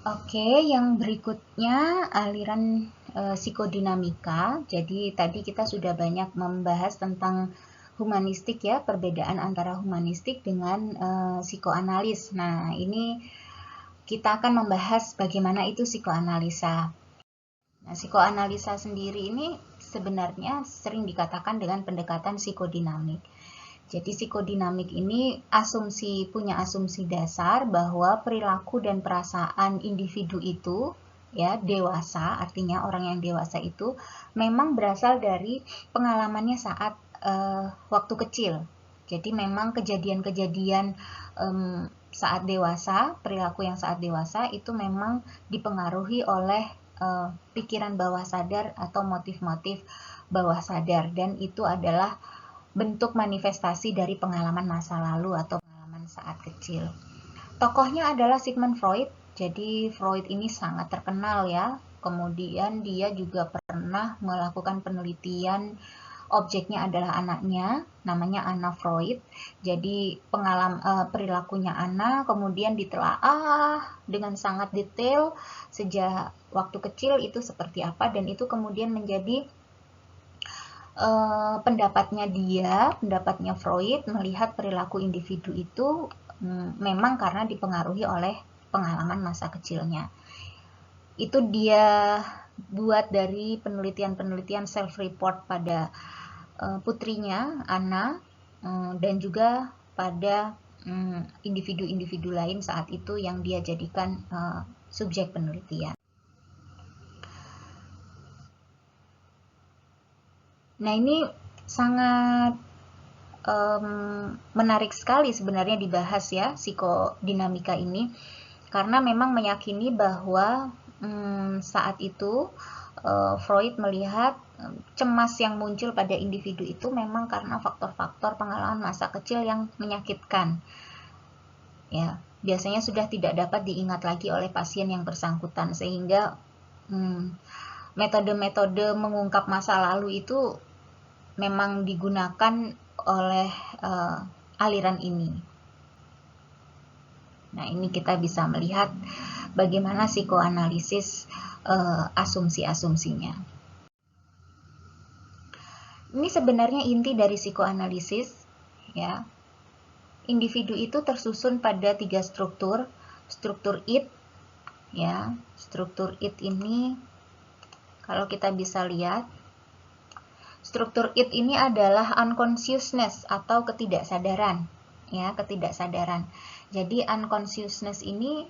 Oke, yang berikutnya aliran psikodinamika. Jadi tadi kita sudah banyak membahas tentang humanistik ya, perbedaan antara humanistik dengan psikoanalis. Nah, ini kita akan membahas bagaimana itu psikoanalisa. Nah, psikoanalisa sendiri ini sebenarnya sering dikatakan dengan pendekatan psikodinamik. Jadi psikodinamik ini punya asumsi dasar bahwa perilaku dan perasaan individu itu ya dewasa, artinya orang yang dewasa itu memang berasal dari pengalamannya saat waktu kecil. Jadi memang kejadian-kejadian saat dewasa, perilaku yang saat dewasa itu memang dipengaruhi oleh pikiran bawah sadar atau motif-motif bawah sadar, dan itu adalah bentuk manifestasi dari pengalaman masa lalu atau pengalaman saat kecil. Tokohnya adalah Sigmund Freud. Jadi Freud ini sangat terkenal ya. Kemudian dia juga pernah melakukan penelitian, objeknya adalah anaknya, namanya Anna Freud. Jadi perilakunya Anna kemudian ditelaah dengan sangat detail sejak waktu kecil itu seperti apa, dan itu kemudian menjadi pendapatnya Freud melihat perilaku individu itu memang karena dipengaruhi oleh pengalaman masa kecilnya. Itu dia buat dari penelitian-penelitian self-report pada putrinya, Anna, dan juga pada individu-individu lain saat itu yang dia jadikan subjek penelitian. Nah, ini sangat menarik sekali sebenarnya dibahas ya psikodinamika ini, karena memang meyakini bahwa saat itu Freud melihat cemas yang muncul pada individu itu memang karena faktor-faktor pengalaman masa kecil yang menyakitkan. Ya, biasanya sudah tidak dapat diingat lagi oleh pasien yang bersangkutan, sehingga metode-metode mengungkap masa lalu itu memang digunakan oleh aliran ini. Nah, ini kita bisa melihat bagaimana psikoanalisis asumsi-asumsinya. Ini sebenarnya inti dari psikoanalisis ya. Individu itu tersusun pada 3 struktur. Struktur id ya. Struktur id ini kalau kita bisa lihat, struktur id ini adalah unconsciousness atau ketidaksadaran ya, ketidaksadaran. Jadi unconsciousness ini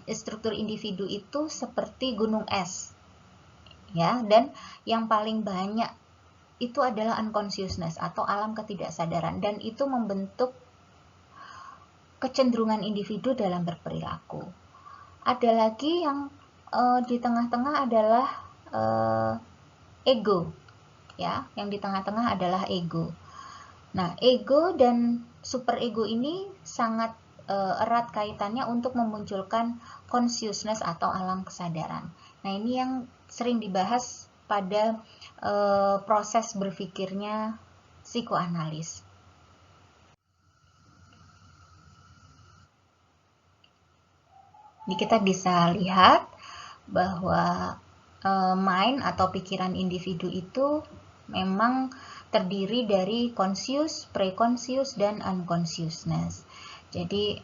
struktur individu itu seperti gunung es ya, dan yang paling banyak itu adalah unconsciousness atau alam ketidaksadaran, dan itu membentuk kecenderungan individu dalam berperilaku. Ada lagi yang di tengah-tengah adalah ego ya, yang di tengah-tengah adalah ego. Nah, ego dan superego ini sangat erat kaitannya untuk memunculkan consciousness atau alam kesadaran. Nah, ini yang sering dibahas pada proses berpikirnya psikoanalis. Jadi kita bisa lihat bahwa mind atau pikiran individu itu memang terdiri dari conscious, preconscious, dan unconsciousness. Jadi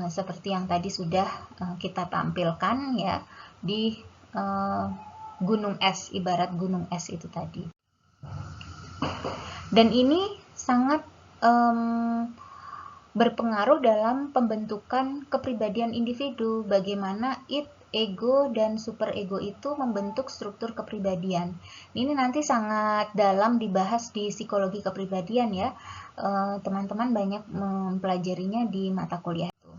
seperti yang tadi sudah kita tampilkan ya di gunung es, ibarat gunung es itu tadi. Dan ini sangat berpengaruh dalam pembentukan kepribadian individu, bagaimana id, ego, dan superego itu membentuk struktur kepribadian. Ini nanti sangat dalam dibahas di psikologi kepribadian ya. Teman-teman banyak mempelajarinya di mata kuliah itu.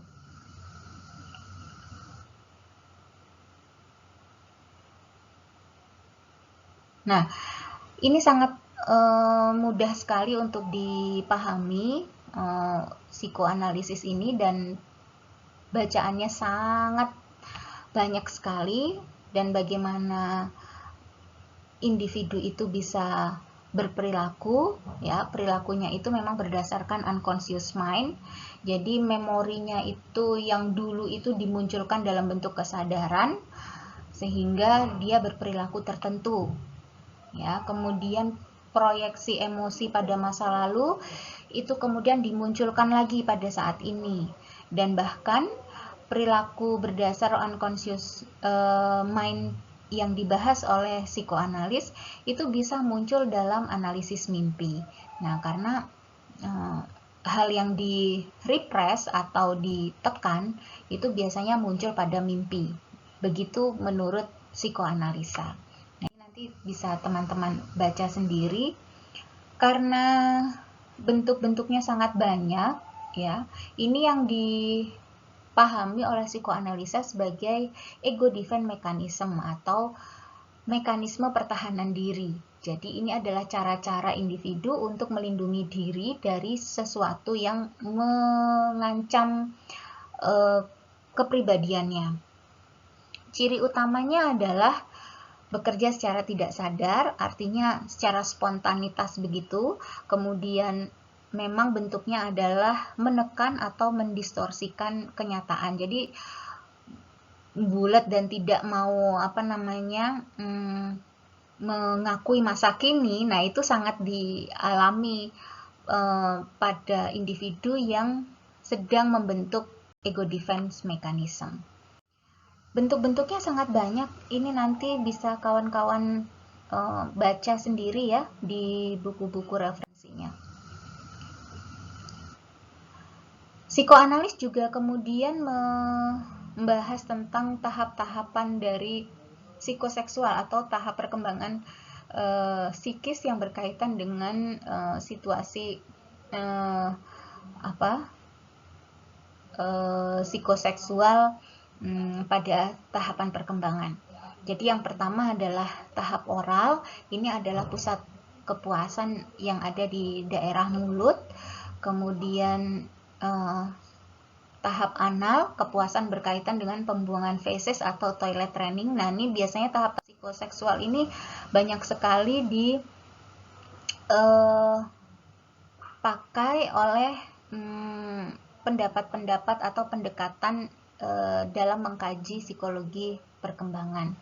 Nah, ini sangat mudah sekali untuk dipahami psikoanalisis ini, dan bacaannya sangat banyak sekali, dan bagaimana individu itu bisa berperilaku, ya, perilakunya itu memang berdasarkan unconscious mind. Jadi memorinya itu yang dulu itu dimunculkan dalam bentuk kesadaran sehingga dia berperilaku tertentu. Ya, kemudian proyeksi emosi pada masa lalu itu kemudian dimunculkan lagi pada saat ini. Dan bahkan perilaku berdasar unconscious mind yang dibahas oleh psikoanalis itu bisa muncul dalam analisis mimpi. Nah, karena hal yang di repress atau ditekan itu biasanya muncul pada mimpi. Begitu menurut psikoanalisa. Nah, ini nanti bisa teman-teman baca sendiri karena bentuk-bentuknya sangat banyak, ya. Ini yang dipahami oleh psikoanalisa sebagai ego defense mechanism atau mekanisme pertahanan diri. Jadi ini adalah cara-cara individu untuk melindungi diri dari sesuatu yang mengancam kepribadiannya. Ciri utamanya adalah bekerja secara tidak sadar, artinya secara spontanitas begitu. Kemudian memang bentuknya adalah menekan atau mendistorsikan kenyataan. Jadi bulat dan tidak mau mengakui masa kini. Nah, itu sangat dialami pada individu yang sedang membentuk ego defense mechanism. Bentuk-bentuknya sangat banyak. Ini nanti bisa kawan-kawan baca sendiri ya di buku-buku referensinya. Psikoanalis juga kemudian membahas tentang tahap-tahapan dari psikoseksual atau tahap perkembangan psikis yang berkaitan dengan situasi psikoseksual pada tahapan perkembangan. Jadi yang pertama adalah tahap oral. Ini adalah pusat kepuasan yang ada di daerah mulut. Kemudian tahap anal, kepuasan berkaitan dengan pembuangan feses atau toilet training. Nah, ini biasanya tahap psikoseksual ini banyak sekali dipakai oleh pendapat-pendapat atau pendekatan dalam mengkaji psikologi perkembangan.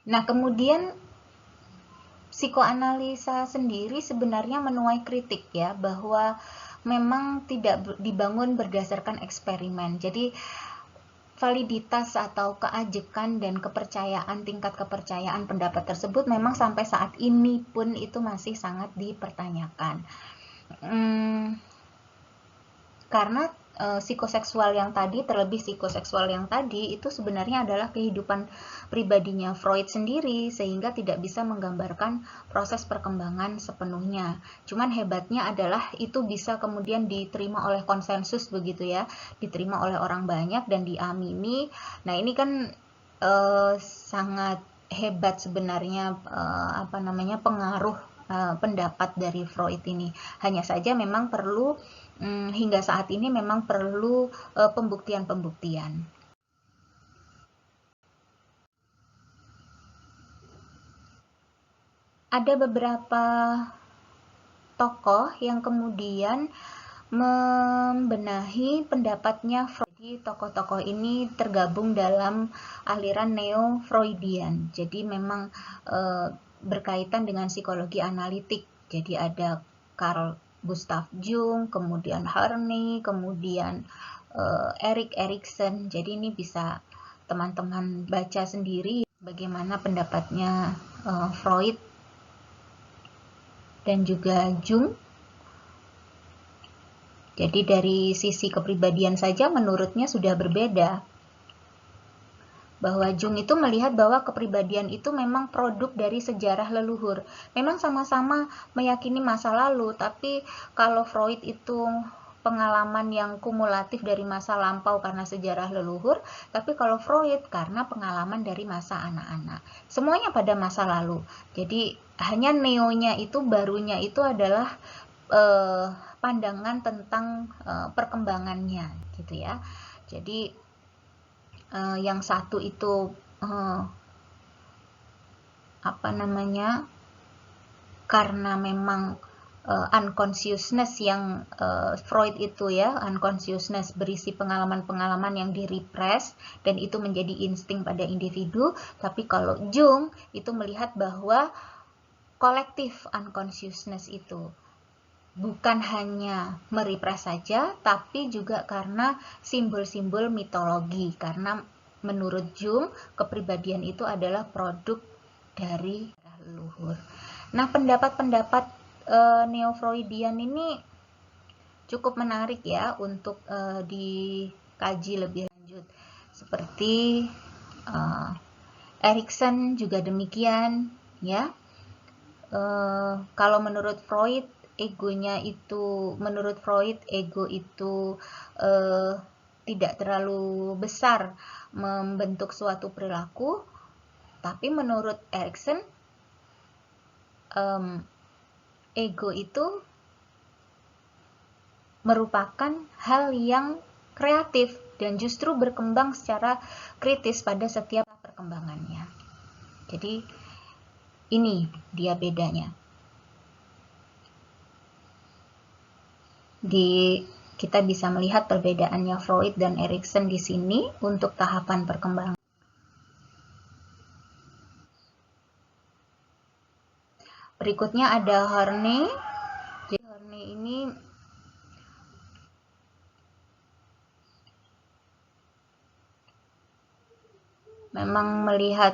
Nah, kemudian psikoanalisa sendiri sebenarnya menuai kritik ya, bahwa memang tidak dibangun berdasarkan eksperimen. Jadi validitas atau keajekan dan kepercayaan, tingkat kepercayaan pendapat tersebut memang sampai saat ini pun itu masih sangat dipertanyakan. Karena psikoseksual yang tadi, terlebih psikoseksual yang tadi itu sebenarnya adalah kehidupan pribadinya Freud sendiri, sehingga tidak bisa menggambarkan proses perkembangan sepenuhnya. Cuman hebatnya adalah itu bisa kemudian diterima oleh konsensus begitu ya, diterima oleh orang banyak dan diamini. Nah, ini kan sangat hebat sebenarnya pengaruh pendapat dari Freud ini. Hanya saja memang perlu hingga saat ini memang perlu pembuktian-pembuktian. Ada beberapa tokoh yang kemudian membenahi pendapatnya Freud. Jadi tokoh-tokoh ini tergabung dalam aliran neo-Freudian. Jadi memang berkaitan dengan psikologi analitik. Jadi ada Carl Gustav Jung, kemudian Harney, kemudian Erik Erikson. Jadi ini bisa teman-teman baca sendiri bagaimana pendapatnya Freud dan juga Jung. Jadi dari sisi kepribadian saja menurutnya sudah berbeda. Bahwa Jung itu melihat bahwa kepribadian itu memang produk dari sejarah leluhur. Memang sama-sama meyakini masa lalu, tapi kalau Freud itu pengalaman yang kumulatif dari masa lampau karena sejarah leluhur, tapi kalau Freud karena pengalaman dari masa anak-anak. Semuanya pada masa lalu. Jadi hanya neonya itu, barunya itu adalah pandangan tentang perkembangannya gitu ya. Jadi yang satu itu karena memang unconsciousness yang Freud itu ya, unconsciousness berisi pengalaman-pengalaman yang direpress dan itu menjadi insting pada individu. Tapi kalau Jung itu melihat bahwa kolektif unconsciousness itu bukan hanya merepress saja, tapi juga karena simbol-simbol mitologi. Karena menurut Jung, kepribadian itu adalah produk dari leluhur. Nah, pendapat-pendapat neo-Freudian ini cukup menarik ya untuk dikaji lebih lanjut. Seperti Erikson juga demikian ya. Kalau menurut Freud, ego itu tidak terlalu besar membentuk suatu perilaku, tapi menurut Erikson ego itu merupakan hal yang kreatif dan justru berkembang secara kritis pada setiap perkembangannya. Jadi ini dia bedanya. Kita bisa melihat perbedaannya Freud dan Erikson di sini untuk tahapan perkembangan. Berikutnya ada Horney. Jadi Horney ini memang melihat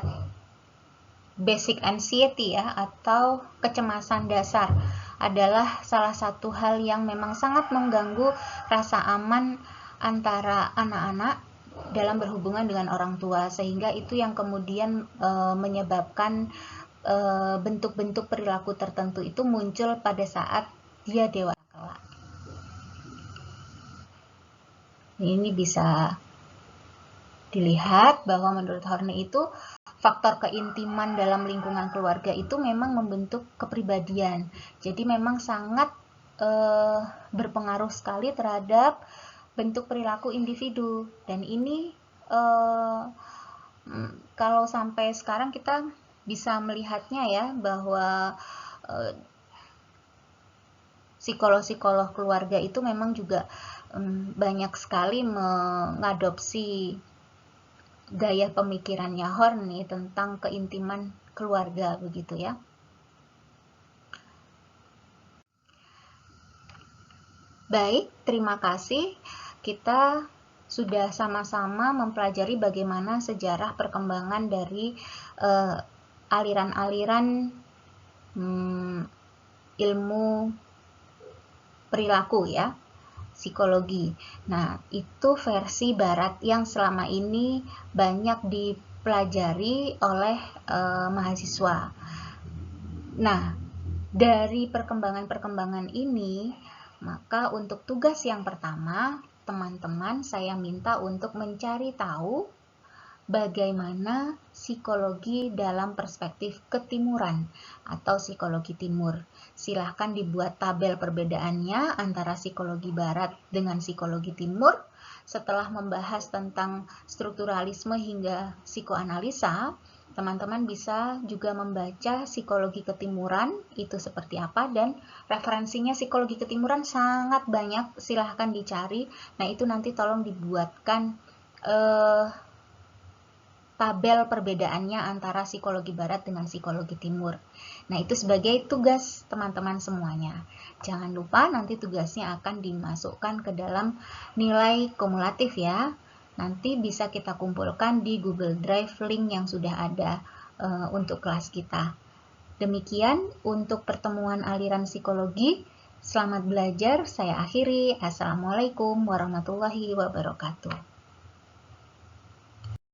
basic anxiety ya, atau kecemasan dasar adalah salah satu hal yang memang sangat mengganggu rasa aman antara anak-anak dalam berhubungan dengan orang tua, sehingga itu yang kemudian menyebabkan bentuk-bentuk perilaku tertentu itu muncul pada saat dia dewasa kelak. Ini bisa dilihat bahwa menurut Horney itu faktor keintiman dalam lingkungan keluarga itu memang membentuk kepribadian. Jadi memang sangat berpengaruh sekali terhadap bentuk perilaku individu. Dan ini kalau sampai sekarang kita bisa melihatnya ya, bahwa psikolog-psikolog keluarga itu memang juga banyak sekali mengadopsi gaya pemikirannya Horney tentang keintiman keluarga, begitu ya. Baik, terima kasih. Kita sudah sama-sama mempelajari bagaimana sejarah perkembangan dari aliran-aliran ilmu perilaku ya, psikologi. Nah, itu versi barat yang selama ini banyak dipelajari oleh mahasiswa. Nah, dari perkembangan-perkembangan ini, maka untuk tugas yang pertama, teman-teman saya minta untuk mencari tahu bagaimana psikologi dalam perspektif ketimuran atau psikologi timur. Silahkan dibuat tabel perbedaannya antara psikologi barat dengan psikologi timur. Setelah membahas tentang strukturalisme hingga psikoanalisa, teman-teman bisa juga membaca psikologi ketimuran itu seperti apa, dan referensinya psikologi ketimuran sangat banyak, silahkan dicari. Nah, itu nanti tolong dibuatkan tabel perbedaannya antara psikologi barat dengan psikologi timur. Nah, itu sebagai tugas teman-teman semuanya. Jangan lupa nanti tugasnya akan dimasukkan ke dalam nilai kumulatif ya. Nanti bisa kita kumpulkan di Google Drive link yang sudah ada untuk kelas kita. Demikian untuk pertemuan aliran psikologi. Selamat belajar, saya akhiri. Assalamualaikum warahmatullahi wabarakatuh.